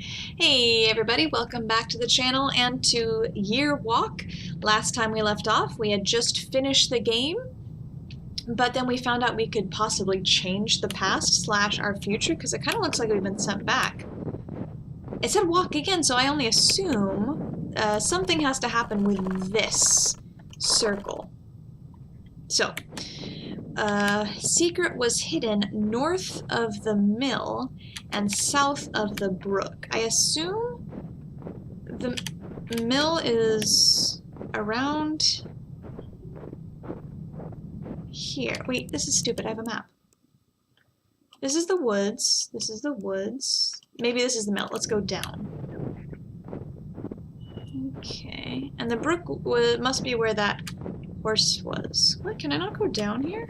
Hey everybody, welcome back to the channel and to Year Walk. Last time we left off, we had just finished the game, but then we found out we could possibly change the past / our future because it kind of looks like we've been sent back. It said walk again, so I only assume something has to happen with this circle. So, secret was hidden north of the mill and south of the brook. I assume the mill is around here. Wait, this is stupid. I have a map. This is the woods. This is the woods. Maybe this is the mill. Let's go down. Okay. And the brook must be where that horse was. What? Can I not go down here?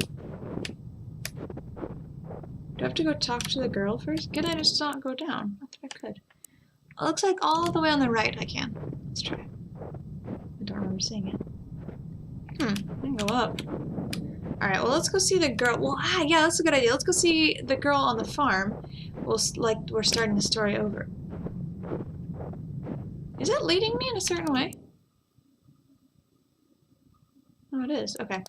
Do I have to go talk to the girl first? Can I just not go down? I thought I could. It looks like all the way on the right I can. Let's try. I don't remember seeing it. I can go up. Alright, well let's go see the girl. Well, yeah, that's a good idea. Let's go see the girl on the farm. We're starting the story over. Is it leading me in a certain way? Oh, it is. Okay.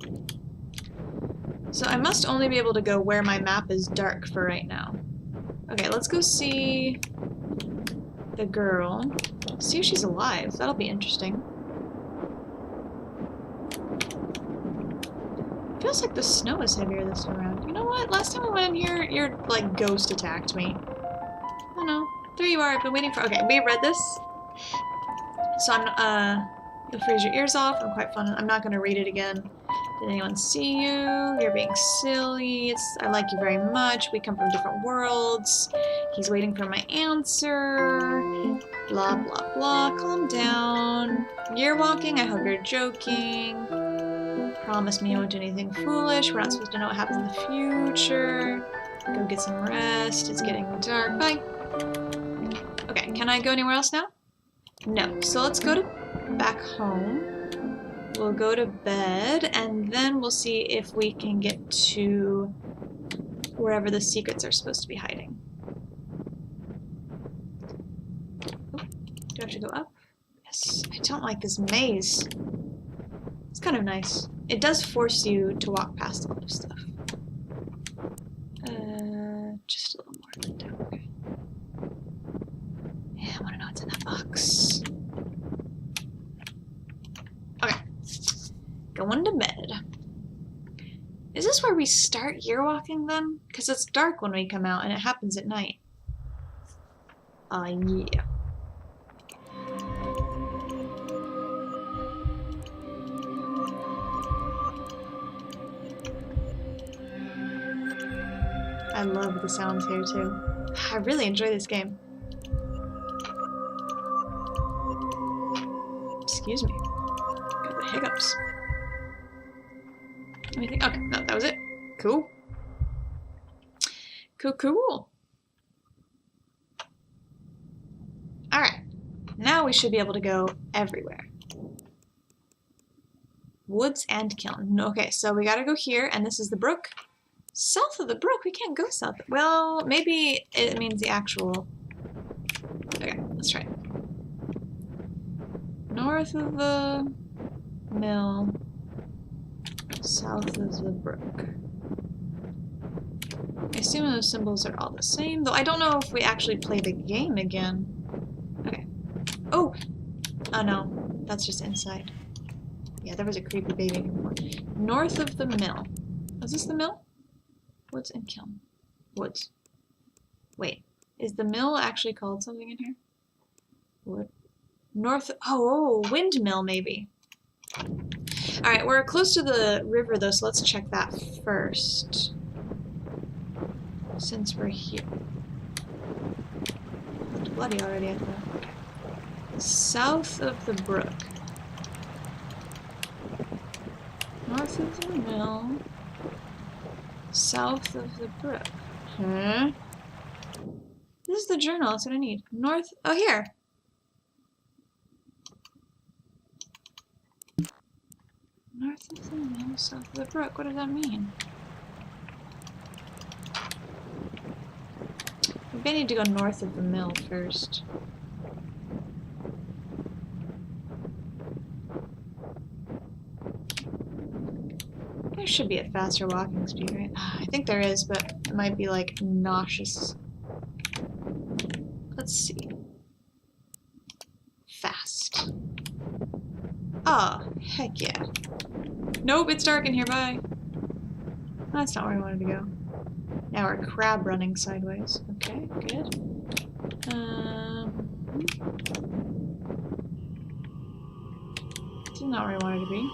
So I must only be able to go where my map is dark for right now. Okay, let's go see the girl. See if she's alive. That'll be interesting. Feels like the snow is heavier this time around. You know what? Last time I went in here, your, like, ghost attacked me. Oh no. There you are. I've been waiting for... Okay, we read this. So I'm, you'll freeze your ears off. I'm quite fun. I'm not going to read it again. Did anyone see you? You're being silly. I like you very much. We come from different worlds. He's waiting for my answer. Blah, blah, blah. Calm down. You're walking. I hope you're joking. Promise me you won't do anything foolish. We're not supposed to know what happens in the future. Go get some rest. It's getting dark. Bye. Okay, can I go anywhere else now? No. So let's go back home. We'll go to bed, and then we'll see if we can get to wherever the secrets are supposed to be hiding. Oh, do I have to go up? Yes. I don't like this maze. It's kind of nice. It does force you to walk past a lot of stuff. Just a little more down. Okay. Yeah, I want to know what's in that box. Going to bed. Is this where we start year walking then? Because it's dark when we come out and it happens at night. Yeah. I love the sounds here too. I really enjoy this game. Excuse me. Got the hiccups. Let me think. Okay, no, that was it. Cool. Cool. Alright. Now we should be able to go everywhere. Woods and kiln. Okay, so we gotta go here, and this is the brook. South of the brook? We can't go south. Well, maybe it means the actual... Okay, let's try it. North of the mill. South of the brook. I assume those symbols are all the same, though I don't know if we actually play the game again. Okay. Oh! Oh no, that's just inside. Yeah, there was a creepy baby before. North of the mill. Is this the mill? Woods and kiln. Woods. Wait, is the mill actually called something in here? Wood. North. Oh, windmill maybe. Alright, we're close to the river though, so let's check that first. Since we're here. It's bloody already, I thought. Okay. South of the brook. North of the mill. South of the brook. This is the journal, that's what I need. North. Oh, here! North of the mill, south of the brook. What does that mean? Maybe I need to go north of the mill first. There should be a faster walking speed, right? I think there is, but it might be like nauseous. Let's see. Fast. Oh, heck yeah. Nope, it's dark in here, bye. That's not where I wanted to go. Now we're crab running sideways. Okay, good. This is not where I wanted to be.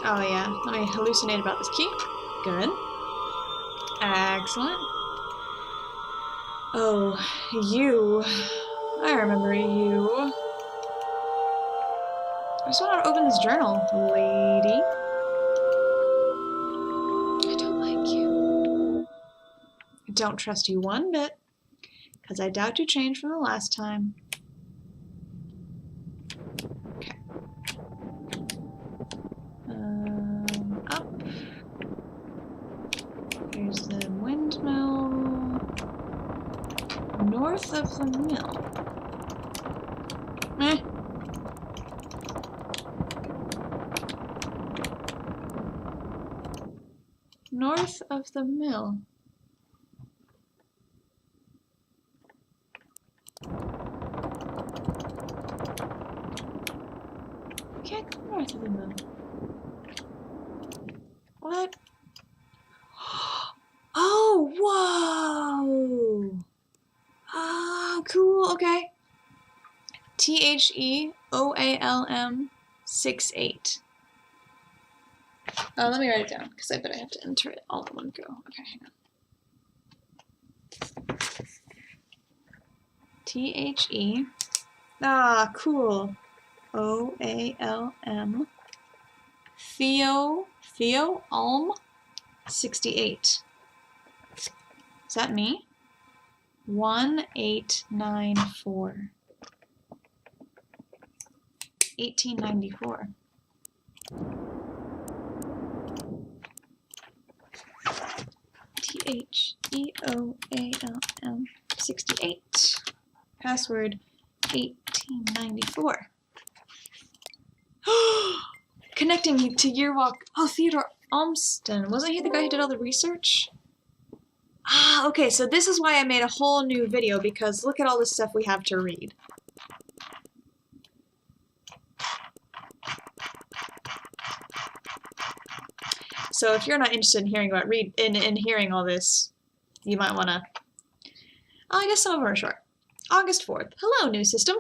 Oh yeah, let me hallucinate about this key. Good. Excellent. Oh, you. I remember you. I just want to open this journal, lady. I don't like you. I don't trust you one bit, because I doubt you changed from the last time. Okay. Up. Here's the windmill. North of the mill. Eh. North of the mill. Can't go north of the mill. What? Oh, whoa! Ah, cool, okay. THEOALM 68. Let me write it down, because I bet I have to enter it all in one go. Okay, hang on. THE. Ah, cool. OALM. Theo, 68. Is that me? 1894. 1894. THEOALM 68. Password 1894. Connecting me to Yearwalk. Oh, Theodore Olmston. Wasn't he the guy who did all the research? Ah, okay, so this is why I made a whole new video, because look at all the stuff we have to read. So if you're not interested in hearing about hearing all this, you might want to. Oh, I guess some of them are short. August 4th. Hello, new system.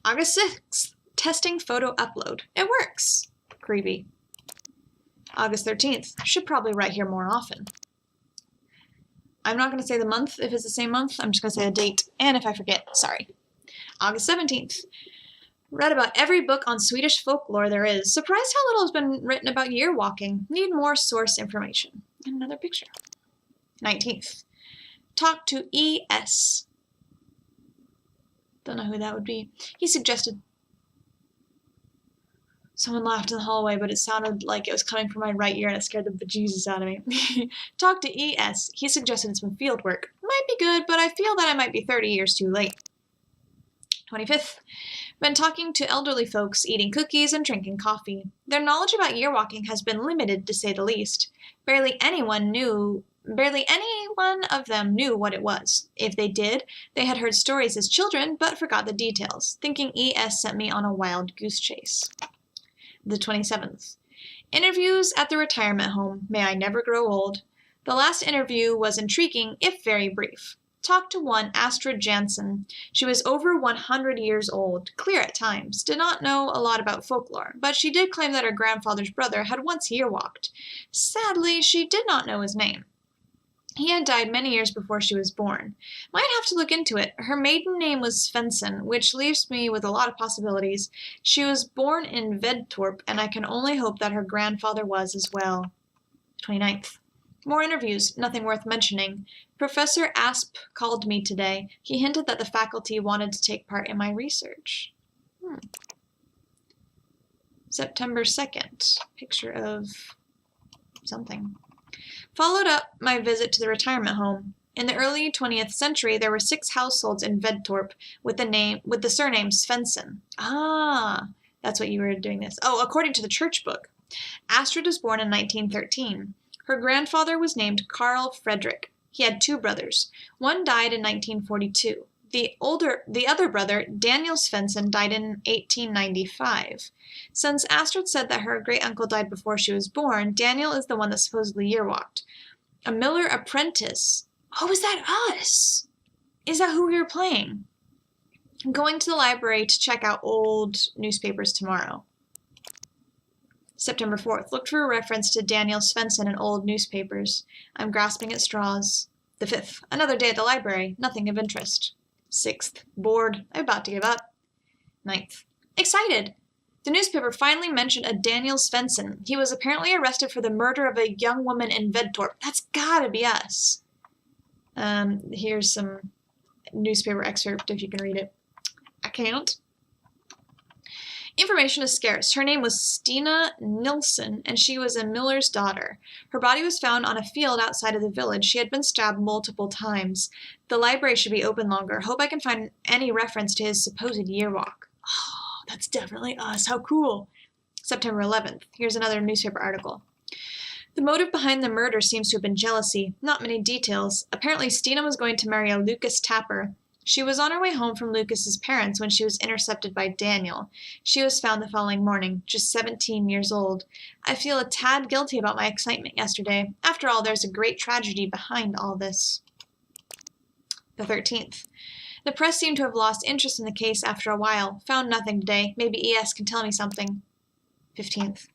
August 6th. Testing photo upload. It works. Creepy. August 13th. Should probably write here more often. I'm not going to say the month if it's the same month. I'm just going to say a date. And if I forget, sorry. August 17th. Read about every book on Swedish folklore there is. Surprised how little has been written about year walking. Need more source information. Another picture. 19th. Talk to E.S. Don't know who that would be. He suggested. Someone laughed in the hallway, but it sounded like it was coming from my right ear and it scared the bejesus out of me. Talk to E.S. He suggested some field work. Might be good, but I feel that I might be 30 years too late. 25th. Been talking to elderly folks, eating cookies and drinking coffee. Their knowledge about year walking has been limited, to say the least. Barely any one of them knew what it was. If they did, they had heard stories as children, but forgot the details, thinking E.S. sent me on a wild goose chase. The 27th. Interviews at the retirement home. May I never grow old. The last interview was intriguing, if very brief. Talked to one Astrid Jansen. She was over 100 years old, clear at times, did not know a lot about folklore, but she did claim that her grandfather's brother had once year-walked. Sadly, she did not know his name. He had died many years before she was born. Might have to look into it. Her maiden name was Svensson, which leaves me with a lot of possibilities. She was born in Vedtorp, and I can only hope that her grandfather was as well. 29th. More interviews, nothing worth mentioning. Professor Asp called me today. He hinted that the faculty wanted to take part in my research. September 2nd. Picture of something. Followed up my visit to the retirement home. In the early 20th century, there were 6 households in Vedtorp with the surname Svensson. Ah, that's what you were doing this. Oh, according to the church book. Astrid was born in 1913. Her grandfather was named Carl Frederick. He had 2 brothers. One died in 1942. The other brother, Daniel Svensson, died in 1895. Since Astrid said that her great-uncle died before she was born, Daniel is the one that supposedly year-walked. A Miller apprentice. Oh, is that us? Is that who we were playing? I'm going to the library to check out old newspapers tomorrow. September 4th. Looked for a reference to Daniel Svensson in old newspapers. I'm grasping at straws. The 5th. Another day at the library. Nothing of interest. 6th. Bored. I'm about to give up. 9th. Excited. The newspaper finally mentioned a Daniel Svensson. He was apparently arrested for the murder of a young woman in Vedtorp. That's gotta be us. Here's some newspaper excerpt if you can read it. I can't. Information is scarce. Her name was Stina Nilsson, and she was a miller's daughter. Her body was found on a field outside of the village. She had been stabbed multiple times. The library should be open longer. Hope I can find any reference to his supposed year walk. Oh, that's definitely us. How cool. September 11th. Here's another newspaper article. The motive behind the murder seems to have been jealousy. Not many details. Apparently, Stina was going to marry a Lucas Tapper. She was on her way home from Lucas's parents when she was intercepted by Daniel. She was found the following morning, just 17 years old. I feel a tad guilty about my excitement yesterday. After all, there's a great tragedy behind all this. The 13th. The press seemed to have lost interest in the case after a while. Found nothing today. Maybe ES can tell me something. 15th.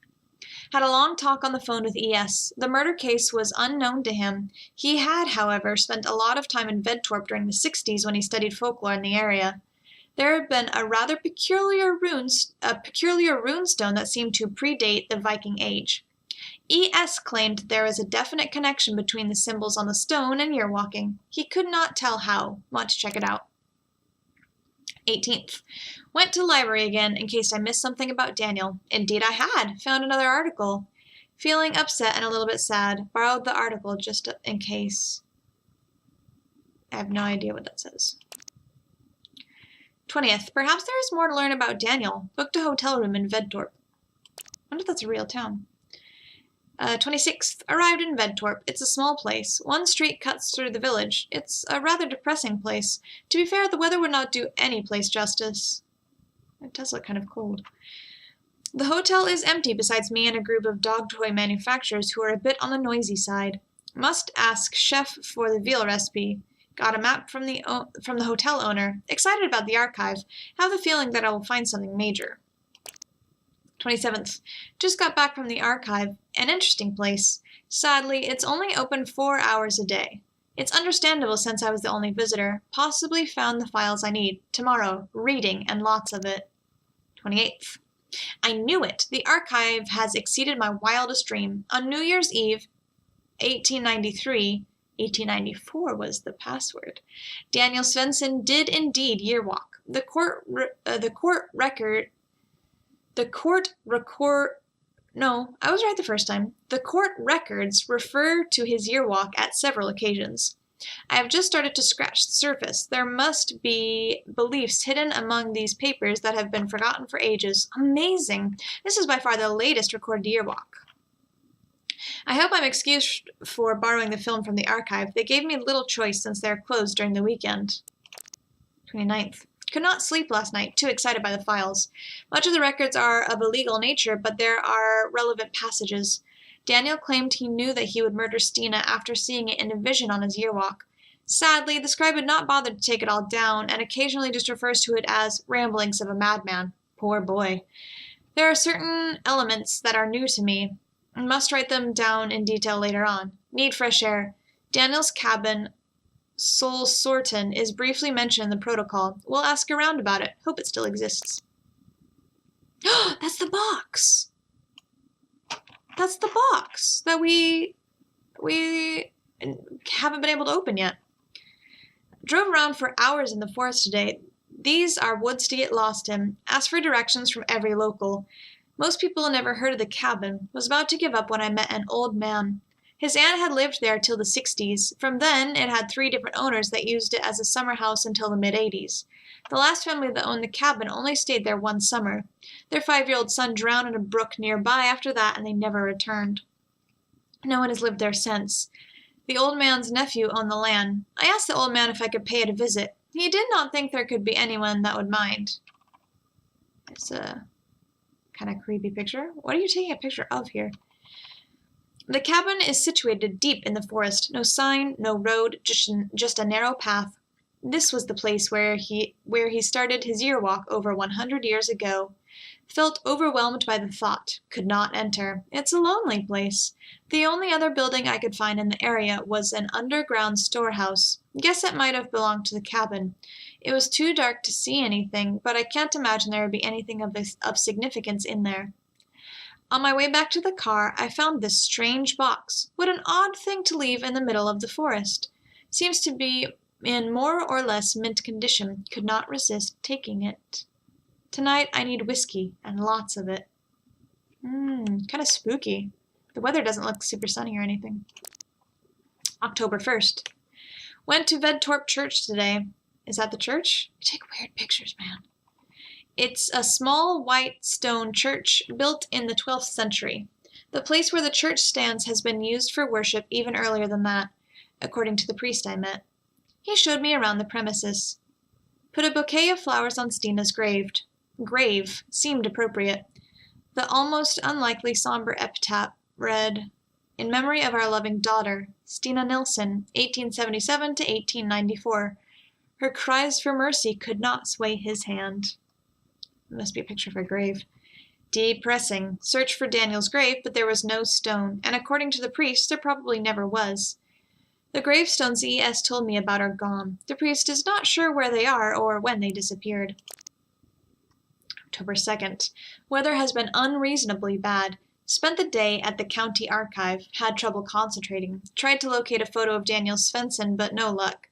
Had a long talk on the phone with ES. The murder case was unknown to him. He had, however, spent a lot of time in Vedtorp during the 60s when he studied folklore in the area. There had been a rather peculiar runestone that seemed to predate the Viking Age. ES claimed there was a definite connection between the symbols on the stone and year-walking. He could not tell how. Want to check it out. 18th. Went to the library again in case I missed something about Daniel. Indeed I had. Found another article. Feeling upset and a little bit sad. Borrowed the article just in case. I have no idea what that says. 20th. Perhaps there is more to learn about Daniel. Booked a hotel room in Vedtorp. I wonder if that's a real town. 26th. Arrived in Vedtorp. It's a small place. One street cuts through the village. It's a rather depressing place. To be fair, the weather would not do any place justice. It does look kind of cold. The hotel is empty besides me and a group of dog toy manufacturers who are a bit on the noisy side. Must ask chef for the veal recipe. Got a map from the hotel owner. Excited about the archive. Have the feeling that I will find something major. 27th. Just got back from the archive. An interesting place. Sadly, it's only open 4 hours a day. It's understandable since I was the only visitor. Possibly found the files I need. Tomorrow, reading and lots of it. 28th. I knew it. The archive has exceeded my wildest dream. On New Year's Eve, 1893, 1894 was the password. Daniel Svensson did indeed year walk. The court records refer to his year walk at several occasions. I have just started to scratch the surface. There must be beliefs hidden among these papers that have been forgotten for ages. Amazing! This is by far the latest recorded year walk. I hope I'm excused for borrowing the film from the archive. They gave me little choice since they are closed during the weekend. 29th. Could not sleep last night, too excited by the files. Much of the records are of a legal nature, but there are relevant passages. Daniel claimed he knew that he would murder Stina after seeing it in a vision on his year walk. Sadly, the scribe had not bothered to take it all down, and occasionally just refers to it as ramblings of a madman. Poor boy. There are certain elements that are new to me. I must write them down in detail later on. Need fresh air. Daniel's cabin, Sol Sorten, is briefly mentioned in the protocol. We'll ask around about it. Hope it still exists. That's the box! That's the box that we haven't been able to open yet. Drove around for hours in the forest today. These are woods to get lost in. Asked for directions from every local. Most people never heard of the cabin. Was about to give up when I met an old man. His aunt had lived there till the 60s. From then, it had 3 different owners that used it as a summer house until the mid-80s. The last family that owned the cabin only stayed there one summer. Their 5-year-old son drowned in a brook nearby after that, and they never returned. No one has lived there since. The old man's nephew owned the land. I asked the old man if I could pay it a visit. He did not think there could be anyone that would mind. It's a kind of creepy picture. What are you taking a picture of here? The cabin is situated deep in the forest. No sign, no road, just a narrow path. This was the place where he started his year walk over 100 years ago. Felt overwhelmed by the thought. Could not enter. It's a lonely place. The only other building I could find in the area was an underground storehouse. Guess it might have belonged to the cabin. It was too dark to see anything, but I can't imagine there would be anything of significance in there. On my way back to the car, I found this strange box. What an odd thing to leave in the middle of the forest. Seems to be in more or less mint condition. Could not resist taking it. Tonight I need whiskey, and lots of it. Kind of spooky. The weather doesn't look super sunny or anything. October 1st. Went to Vedtorp Church today. Is that the church? You take weird pictures, man. It's a small white stone church built in the 12th century. The place where the church stands has been used for worship even earlier than that, according to the priest I met. He showed me around the premises. Put a bouquet of flowers on Stina's grave seemed appropriate. The almost unlikely somber epitaph read, "In memory of our loving daughter, Stina Nilsson, 1877 to 1894. Her cries for mercy could not sway his hand." It must be a picture of her grave. Depressing. Searched for Daniel's grave, but there was no stone, and according to the priest, there probably never was. The gravestones E.S. told me about are gone. The priest is not sure where they are or when they disappeared. October 2nd. Weather has been unreasonably bad. Spent the day at the county archive. Had trouble concentrating. Tried to locate a photo of Daniel Svensson, but no luck.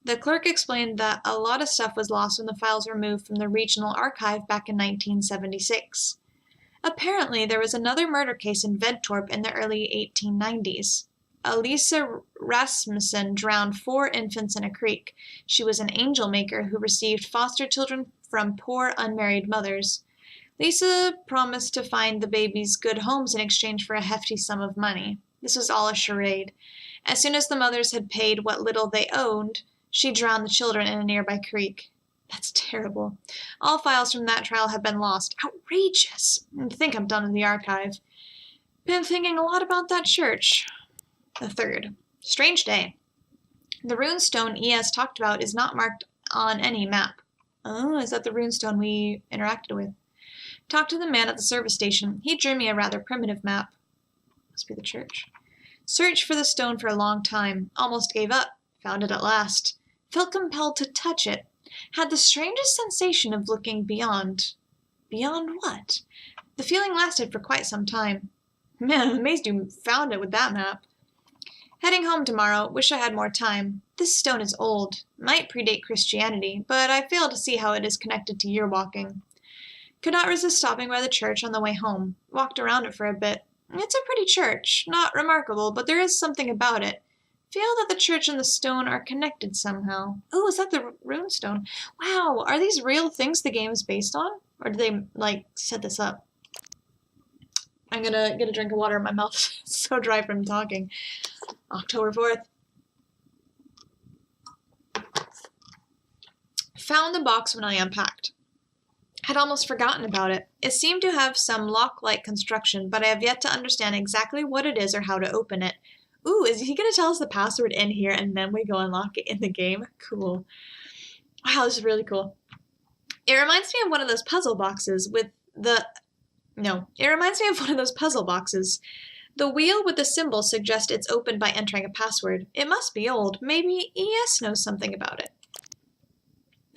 The clerk explained that a lot of stuff was lost when the files were moved from the regional archive back in 1976. Apparently, there was another murder case in Vedtorp in the early 1890s. Elisa Rasmussen drowned 4 infants in a creek. She was an angel maker who received foster children from poor unmarried mothers. Lisa promised to find the babies good homes in exchange for a hefty sum of money. This was all a charade. As soon as the mothers had paid what little they owed, she drowned the children in a nearby creek. That's terrible. All files from that trial have been lost. Outrageous! I think I'm done with the archive. Been thinking a lot about that church. The 3rd. Strange day. The runestone E.S. talked about is not marked on any map. Oh, is that the runestone we interacted with? Talked to the man at the service station. He drew me a rather primitive map. Must be the church. Searched for the stone for a long time. Almost gave up. Found it at last. Felt compelled to touch it. Had the strangest sensation of looking beyond. Beyond what? The feeling lasted for quite some time. Man, I'm amazed you found it with that map. Heading home tomorrow. Wish I had more time. This stone is old. Might predate Christianity, but I fail to see how it is connected to year walking. Could not resist stopping by the church on the way home. Walked around it for a bit. It's a pretty church. Not remarkable, but there is something about it. Feel that the church and the stone are connected somehow. Oh, is that the runestone? Wow, are these real things the game is based on? Or did they, set this up? I'm gonna get a drink of water in my mouth. It's so dry from talking. October 4th. Found the box when I unpacked. Had almost forgotten about it. It seemed to have some lock-like construction, but I have yet to understand exactly what it is or how to open it. Ooh, is he going to tell us the password in here and then we go unlock it in the game? Cool. Wow, this is really cool. It reminds me of one of those puzzle boxes with the... No, it reminds me of one of those puzzle boxes. The wheel with the symbol suggests it's opened by entering a password. It must be old. Maybe ES knows something about it.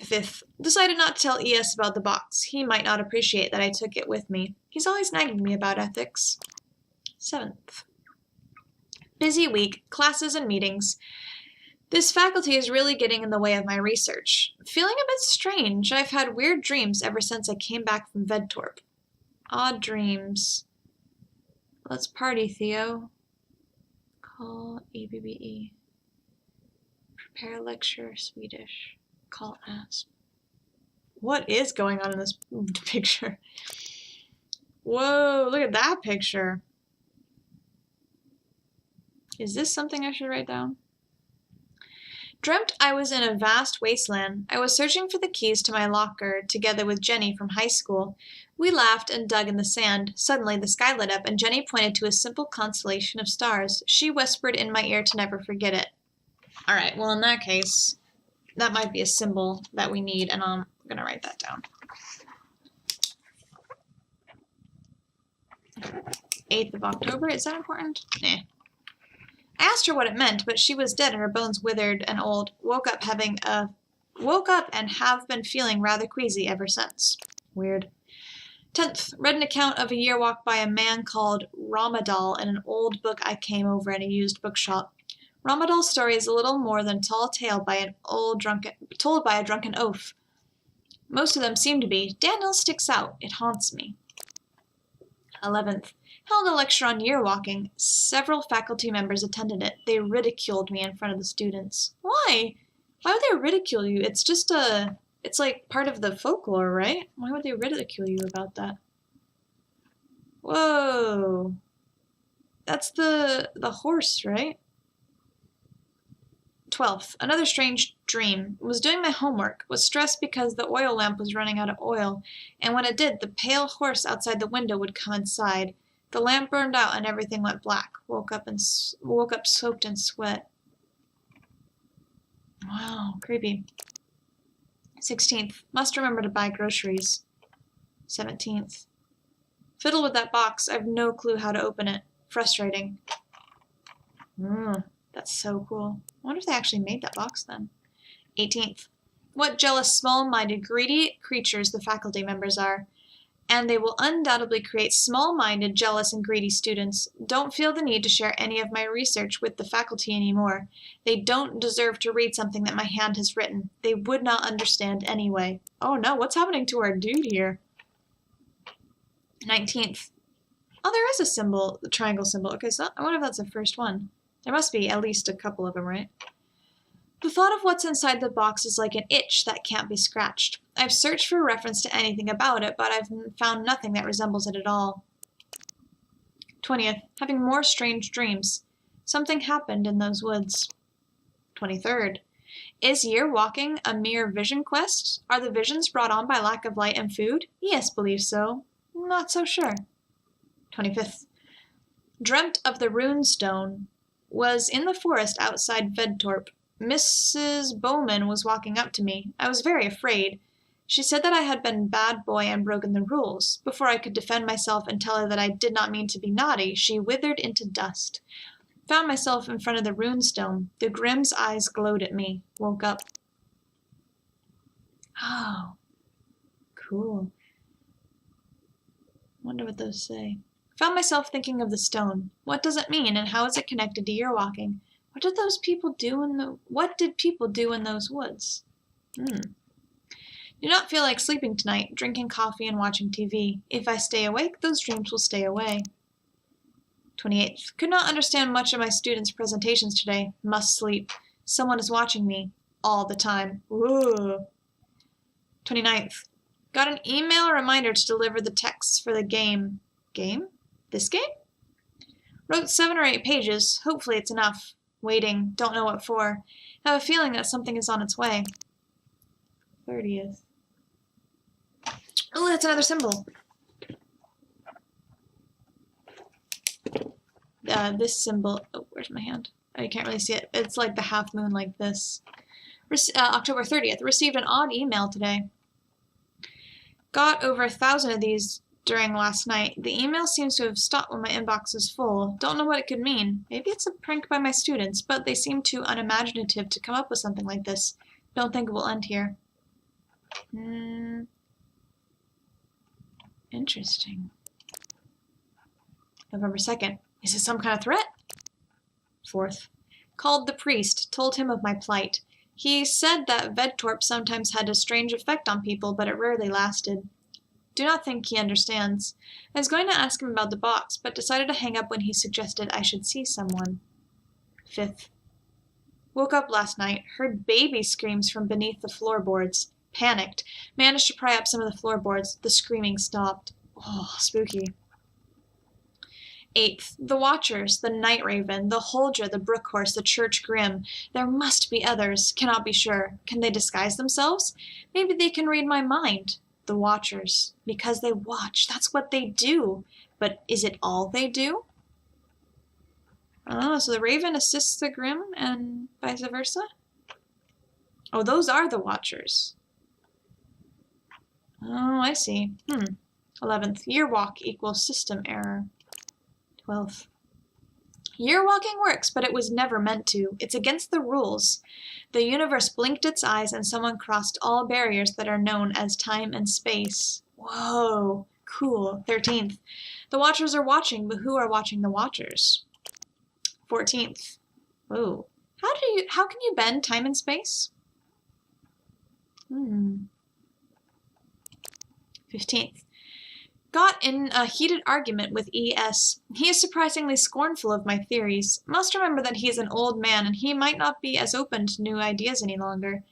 5th. Decided not to tell ES about the box. He might not appreciate that I took it with me. He's always nagging me about ethics. 7th. Busy week, classes and meetings. This faculty is really getting in the way of my research. Feeling a bit strange. I've had weird dreams ever since I came back from Vedtorp. Odd dreams. Let's party, Theo. Call ABBE. Prepare lecture Swedish. Call ASP. What is going on in this picture? Whoa, look at that picture. Is this something I should write down? Dreamt I was in a vast wasteland. I was searching for the keys to my locker together with Jenny from high school. We laughed and dug in the sand. Suddenly the sky lit up and Jenny pointed to a simple constellation of stars. She whispered in my ear to never forget it. All right, well in that case, that might be a symbol that we need, and I'm going to write that down. 8th of October, is that important? Nah. I asked her what it meant, but she was dead and her bones withered and old. Woke up and have been feeling rather queasy ever since. Weird. 10th, read an account of a year walk by a man called Ramadan in an old book I came over in a used bookshop. Ramadan's story is a little more than a tall tale told by a drunken oaf. Most of them seem to be. Daniel sticks out. It haunts me. 11th, held a lecture on year walking. Several faculty members attended it. They ridiculed me in front of the students. Why? Why would they ridicule you? It's like part of the folklore, right? Why would they ridicule you about that? Whoa. That's the horse, right? 12th, another strange dream. Was doing my homework, was stressed because the oil lamp was running out of oil, and when it did, the pale horse outside the window would come inside. The lamp burned out and everything went black. Woke up soaked in sweat. Wow, creepy. 16th, must remember to buy groceries. 17th, fiddle with that box. I have no clue how to open it. Frustrating. That's so cool. I wonder if they actually made that box then. 18th. What jealous, small-minded, greedy creatures the faculty members are. And they will undoubtedly create small-minded, jealous, and greedy students. Don't feel the need to share any of my research with the faculty anymore. They don't deserve to read something that my hand has written. They would not understand anyway. Oh no, what's happening to our dude here? 19th. Oh, there is a symbol, the triangle symbol. Okay, so I wonder if that's the first one. There must be at least a couple of them, right? The thought of what's inside the box is like an itch that can't be scratched. I've searched for a reference to anything about it, but I've found nothing that resembles it at all. 20th, having more strange dreams. Something happened in those woods. 23rd, is year walking a mere vision quest? Are the visions brought on by lack of light and food? Yes, believe so. Not so sure. 25th, dreamt of the rune stone. Was in the forest outside Vedtorp. Mrs. Bowman was walking up to me. I was very afraid. She said that I had been a bad boy and broken the rules. Before I could defend myself and tell her that I did not mean to be naughty, she withered into dust. Found myself in front of the rune stone. The Grimm's eyes glowed at me. Woke up. Oh. Cool. Wonder what those say. Found myself thinking of the stone. What does it mean, and how is it connected to year walking? What did people do in those woods? Do not feel like sleeping tonight, drinking coffee and watching TV. If I stay awake, those dreams will stay away. 28th. Could not understand much of my students' presentations today. Must sleep. Someone is watching me. All the time. Ooh. 29th. Got an email reminder to deliver the texts for the game. Game? This game? Wrote 7 or 8 pages. Hopefully it's enough. Waiting. Don't know what for. Have a feeling that something is on its way. 30th. Oh, that's another symbol. This symbol. Oh, where's my hand? Oh, you can't really see it. It's like the half moon like this. October 30th. Received an odd email today. Got over 1,000 of these during last night. The email seems to have stopped when my inbox is full. Don't know what it could mean. Maybe it's a prank by my students, but they seem too unimaginative to come up with something like this. Don't think it will end here. Interesting. November 2nd. Is it some kind of threat? 4th. Called the priest, told him of my plight. He said that Vedtorp sometimes had a strange effect on people, but it rarely lasted. Do not think he understands. I was going to ask him about the box, but decided to hang up when he suggested I should see someone. 5th. Woke up last night, heard baby screams from beneath the floorboards. Panicked. Managed to pry up some of the floorboards. The screaming stopped. Oh, spooky. 8th. The Watchers, the Night Raven, the Huldra, the Brookhorse, the Church Grim. There must be others. Cannot be sure. Can they disguise themselves? Maybe they can read my mind. The Watchers. Because they watch. That's what they do. But is it all they do? Oh, so the Raven assists the Grim and vice versa? Oh, those are the Watchers. Oh, I see. 11th. Year walk equals system error. 12th. Year walking works, but it was never meant to. It's against the rules. The universe blinked its eyes and someone crossed all barriers that are known as time and space. Whoa, cool. 13th. The Watchers are watching, but who are watching the Watchers? 14th. Whoa. How can you bend time and space? 15th. Got in a heated argument with E.S. He is surprisingly scornful of my theories. Must remember that he is an old man and he might not be as open to new ideas any longer.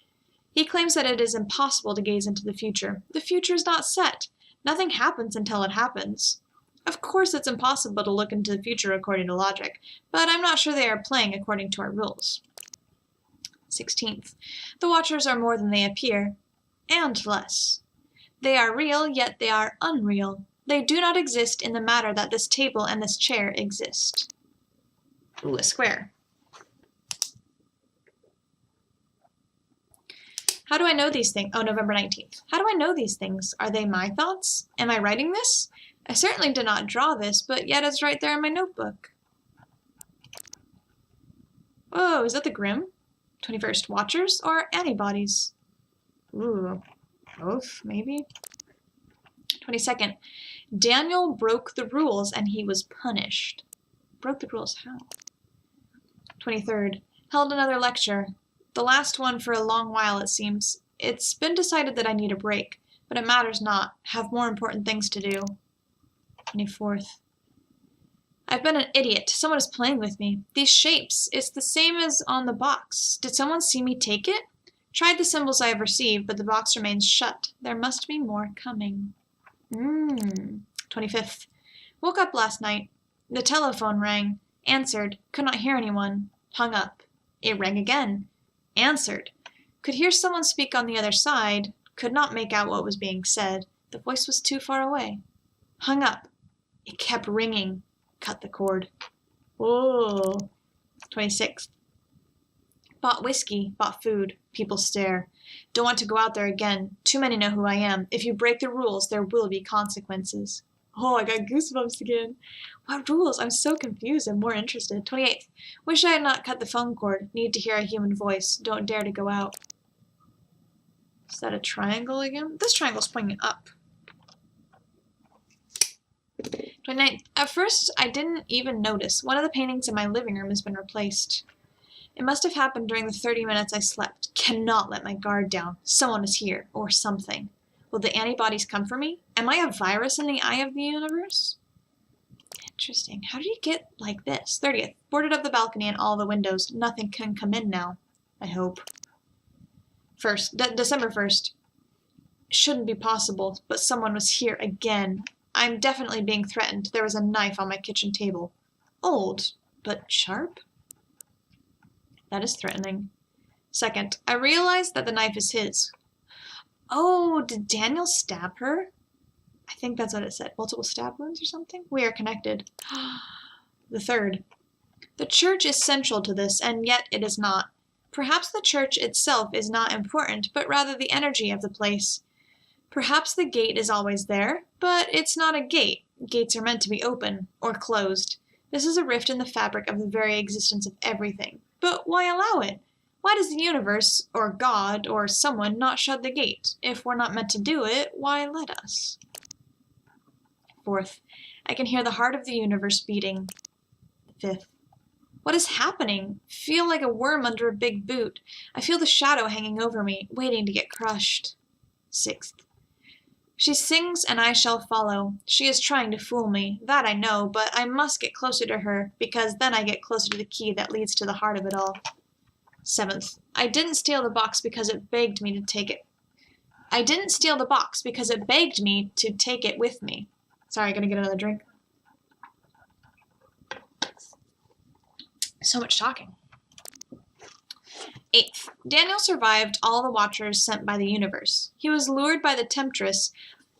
He claims that it is impossible to gaze into the future. The future is not set. Nothing happens until it happens. Of course it's impossible to look into the future according to logic, but I'm not sure they are playing according to our rules. 16th. The Watchers are more than they appear, and less. They are real, yet they are unreal. They do not exist in the matter that this table and this chair exist. Ooh, a square. How do I know these things? Oh, November 19th. How do I know these things? Are they my thoughts? Am I writing this? I certainly did not draw this, but yet it's right there in my notebook. Whoa, is that the Grim? 21st, Watchers or antibodies? Ooh, both, maybe? 22nd, Daniel broke the rules and he was punished. Broke the rules, how? 23rd, held another lecture. The last one for a long while, it seems. It's been decided that I need a break, but it matters not. Have more important things to do. 24th. I've been an idiot. Someone is playing with me. These shapes, it's the same as on the box. Did someone see me take it? Tried the symbols I have received, but the box remains shut. There must be more coming. 25th. Woke up last night. The telephone rang. Answered. Could not hear anyone. Hung up. It rang again. Answered. Could hear someone speak on the other side. Could not make out what was being said. The voice was too far away. Hung up. It kept ringing. Cut the cord. Whoa. 26th. Bought whiskey. Bought food. People stare. Don't want to go out there again. Too many know who I am. If you break the rules, there will be consequences. Oh, I got goosebumps again. What rules? I'm so confused. I'm more interested. 28th. Wish I had not cut the phone cord. Need to hear a human voice. Don't dare to go out. Is that a triangle again? This triangle's pointing up. 29th. At first, I didn't even notice. One of the paintings in my living room has been replaced. It must have happened during the 30 minutes I slept. Cannot let my guard down. Someone is here, or something. Will the antibodies come for me? Am I a virus in the eye of the universe? Interesting. How did he get like this? 30th. Boarded up the balcony and all the windows. Nothing can come in now. I hope. December 1st. Shouldn't be possible, but someone was here again. I'm definitely being threatened. There was a knife on my kitchen table. Old, but sharp? That is threatening. 2nd, I realized that the knife is his. Oh, did Daniel stab her? I think that's what it said. Multiple stab wounds or something? We are connected. The 3rd, the church is central to this, and yet it is not. Perhaps the church itself is not important, but rather the energy of the place. Perhaps the gate is always there, but it's not a gate. Gates are meant to be open, or closed. This is a rift in the fabric of the very existence of everything. But why allow it? Why does the universe, or God, or someone not shut the gate? If we're not meant to do it, why let us? 4th, I can hear the heart of the universe beating. 5th, what is happening? Feel like a worm under a big boot. I feel the shadow hanging over me, waiting to get crushed. 6th, She sings and I shall follow. She is trying to fool me, that I know, but I must get closer to her, because then I get closer to the key that leads to the heart of it all. 7th. I didn't steal the box because it begged me to take it. I didn't steal the box because it begged me to take it with me. Sorry, gonna get another drink. So much talking. 8th. Daniel survived all the Watchers sent by the universe. He was lured by the Temptress,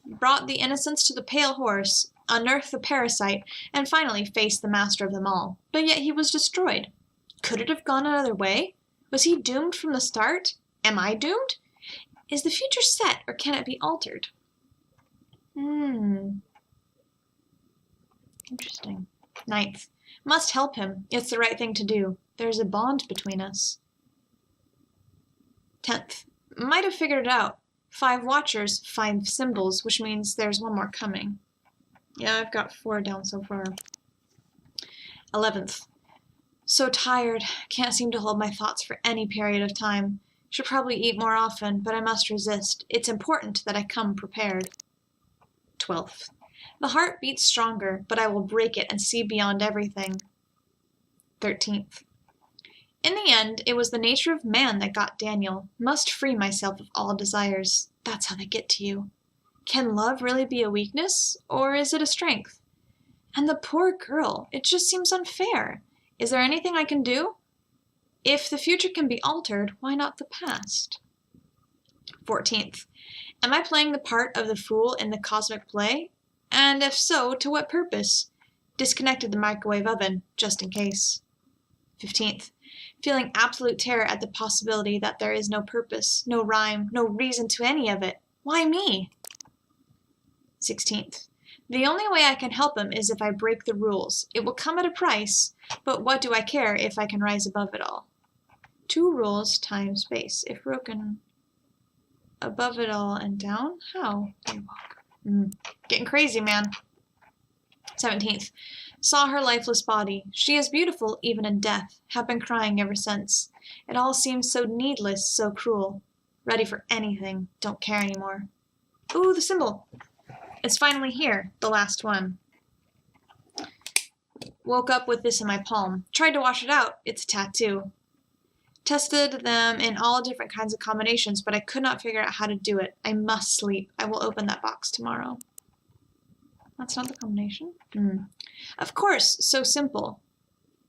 brought the innocents to the Pale Horse, unearthed the parasite, and finally faced the master of them all. But yet he was destroyed. Could it have gone another way? Was he doomed from the start? Am I doomed? Is the future set, or can it be altered? Interesting. 9th. Must help him. It's the right thing to do. There's a bond between us. 10th. Might have figured it out. 5 Watchers, 5 symbols, which means there's one more coming. Yeah, I've got 4 down so far. 11th. So tired. Can't seem to hold my thoughts for any period of time. Should probably eat more often, but I must resist. It's important that I come prepared. 12th. The heart beats stronger, but I will break it and see beyond everything. 13th. In the end, it was the nature of man that got Daniel. Must free myself of all desires. That's how they get to you. Can love really be a weakness, or is it a strength? And the poor girl, it just seems unfair. Is there anything I can do? If the future can be altered, why not the past? 14th. Am I playing the part of the fool in the cosmic play? And if so, to what purpose? Disconnected the microwave oven, just in case. 15th. Feeling absolute terror at the possibility that there is no purpose, no rhyme, no reason to any of it. Why me? 16th. The only way I can help him is if I break the rules. It will come at a price, but what do I care if I can rise above it all? 2 rules times space. If broken above it all and down, how do you walk? Getting crazy, man. 17th. Saw her lifeless body. She is beautiful even in death. Have been crying ever since. It all seems so needless, so cruel. Ready for anything. Don't care anymore. Ooh, the symbol. It's finally here. The last one. Woke up with this in my palm. Tried to wash it out. It's a tattoo. Tested them in all different kinds of combinations, but I could not figure out how to do it. I must sleep. I will open that box tomorrow. That's not the combination? Of course, so simple.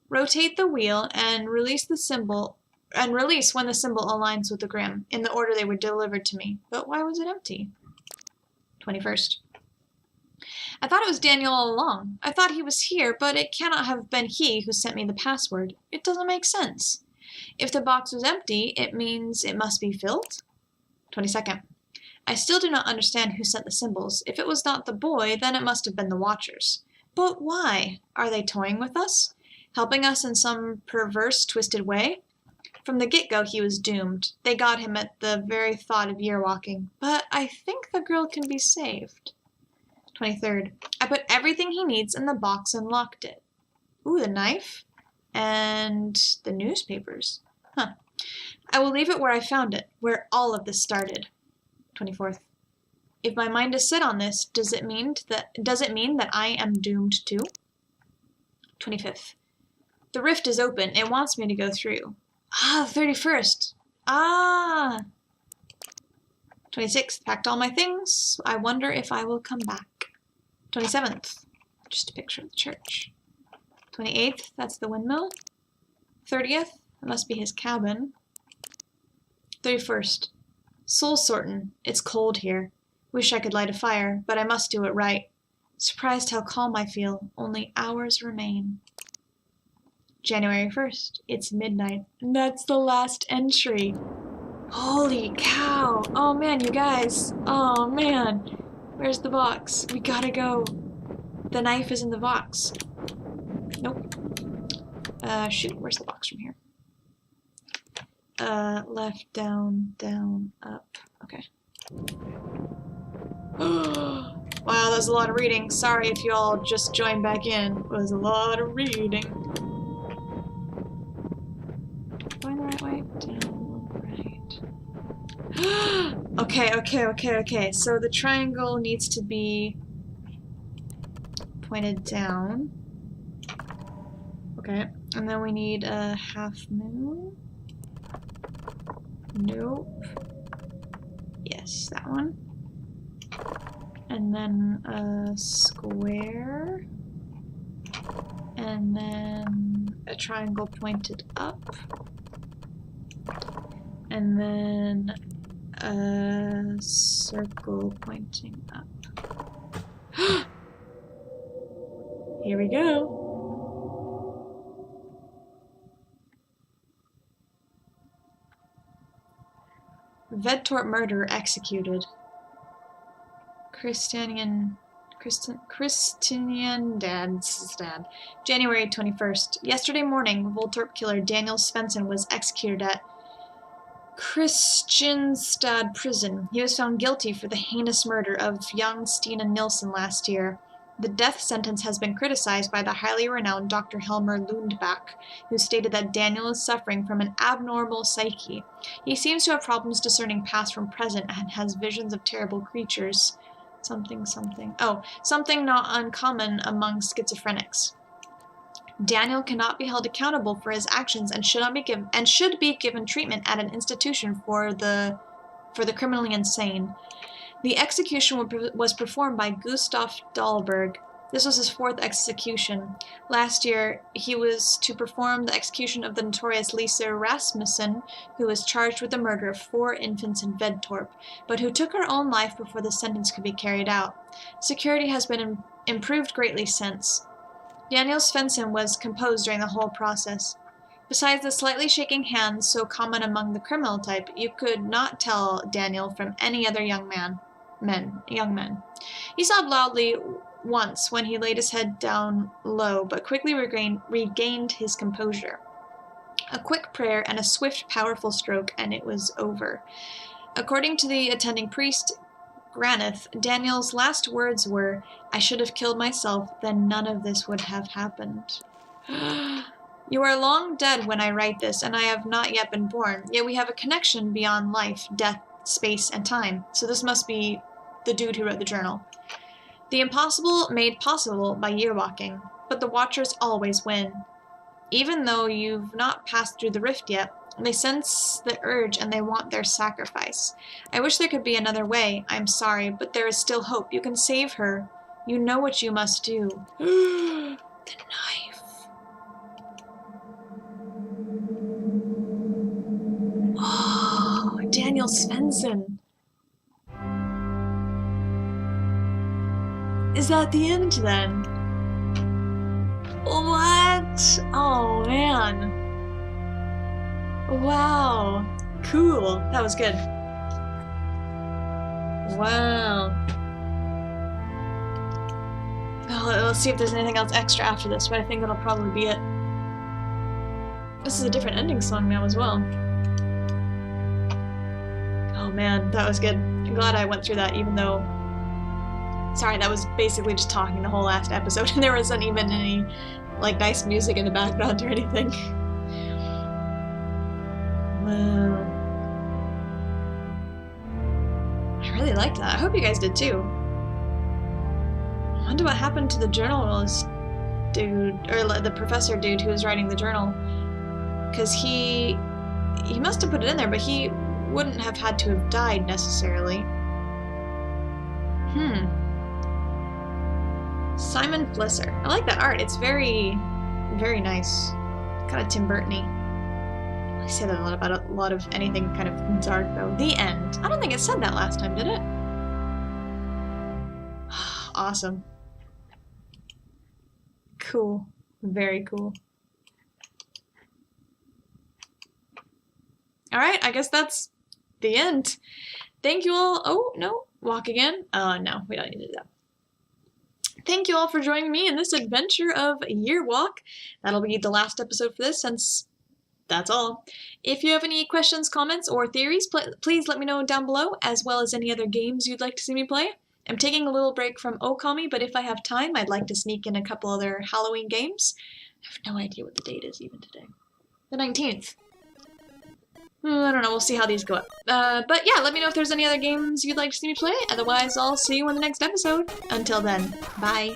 Rotate the wheel and release the symbol, and release when the symbol aligns with the grim, in the order they were delivered to me. But why was it empty? 21st. I thought it was Daniel all along. I thought he was here, but it cannot have been he who sent me the password. It doesn't make sense. If the box was empty, it means it must be filled? 22nd. I still do not understand who sent the symbols. If it was not the boy, then it must have been the Watchers. But why? Are they toying with us? Helping us in some perverse, twisted way? From the get-go, he was doomed. They got him at the very thought of year-walking. But I think the girl can be saved. 23rd. I put everything he needs in the box and locked it. Ooh, the knife. And the newspapers. I will leave it where I found it, where all of this started. 24th. If my mind is set on this, does it mean that I am doomed too? 25th. The rift is open. It wants me to go through. 31st. 26th. Packed all my things. I wonder if I will come back. 27th. Just a picture of the church. 28th. That's the windmill. 30th. That must be his cabin. 31st. Soul sortin'. It's cold here. Wish I could light a fire, but I must do it right. Surprised how calm I feel. Only hours remain. January 1st. It's midnight. And that's the last entry. Holy cow. Oh man, you guys. Oh man. Where's the box? We gotta go. The knife is in the box. Nope. Shoot. Where's the box from here? Left, down, down, up. Okay. Wow, that was a lot of reading. Sorry if you all just joined back in. It was a lot of reading. Going the right way? Down, right. Okay. So the triangle needs to be pointed down. Okay. And then we need a half moon. Nope. Yes, that one. And then a square. And then a triangle pointed up. And then a circle pointing up. Here we go. Vedtorp murder executed. Christian Dad's dad. January 21st. Yesterday morning, Voltorp killer Daniel Svensson was executed at Kristianstad prison. He was found guilty for the heinous murder of young Stina Nilsson last year. The death sentence has been criticized by the highly renowned Dr. Helmer Lundbach, who stated that Daniel is suffering from an abnormal psyche. He seems to have problems discerning past from present and has visions of terrible creatures. Something not uncommon among schizophrenics. Daniel cannot be held accountable for his actions and should be given treatment at an institution for the criminally insane. The execution was performed by Gustav Dahlberg. This was his 4th execution. Last year, he was to perform the execution of the notorious Lisa Rasmussen, who was charged with the murder of 4 infants in Vedtorp, but who took her own life before the sentence could be carried out. Security has been improved greatly since. Daniel Svensson was composed during the whole process. Besides the slightly shaking hands so common among the criminal type, you could not tell Daniel from any other young men. He sobbed loudly once when he laid his head down low, but quickly regained his composure. A quick prayer and a swift, powerful stroke, and it was over. According to the attending priest, Granith, Daniel's last words were, "I should have killed myself, then none of this would have happened." You are long dead when I write this, and I have not yet been born, yet we have a connection beyond life, death, space, and time. So this must be the dude who wrote the journal. The impossible made possible by year-walking, but the Watchers always win. Even though you've not passed through the rift yet, they sense the urge and they want their sacrifice. I wish there could be another way. I'm sorry, but there is still hope. You can save her. You know what you must do. The knife. Oh, Daniel Svensson. Is that the end then? What? Oh man. Wow. Cool. That was good. Wow. Oh, let's see if there's anything else extra after this, but I think that'll probably be it. This is a different ending song now as well. Oh man, that was good. I'm glad I went through that even though... Sorry, that was basically just talking the whole last episode and there wasn't even any, like, nice music in the background or anything. Wow. I really liked that. I hope you guys did too. I wonder what happened to the journalist dude, or the professor dude who was writing the journal. Because he must have put it in there, but he wouldn't have had to have died necessarily. Simon Flisser. I like that art. It's very, very nice. Kind of Tim Burton-y. I say that a lot about a lot of anything kind of dark, though. The end. I don't think it said that last time, did it? Awesome. Cool. Very cool. Alright, I guess that's the end. Thank you all. Oh, no. Walk again? No, we don't need to do that. Thank you all for joining me in this adventure of Year Walk. That'll be the last episode for this, since that's all. If you have any questions, comments, or theories, please let me know down below, as well as any other games you'd like to see me play. I'm taking a little break from Okami, but if I have time, I'd like to sneak in a couple other Halloween games. I have no idea what the date is even today. The 19th. I don't know, we'll see how these go up. But yeah, let me know if there's any other games you'd like to see me play. Otherwise, I'll see you in the next episode. Until then, bye.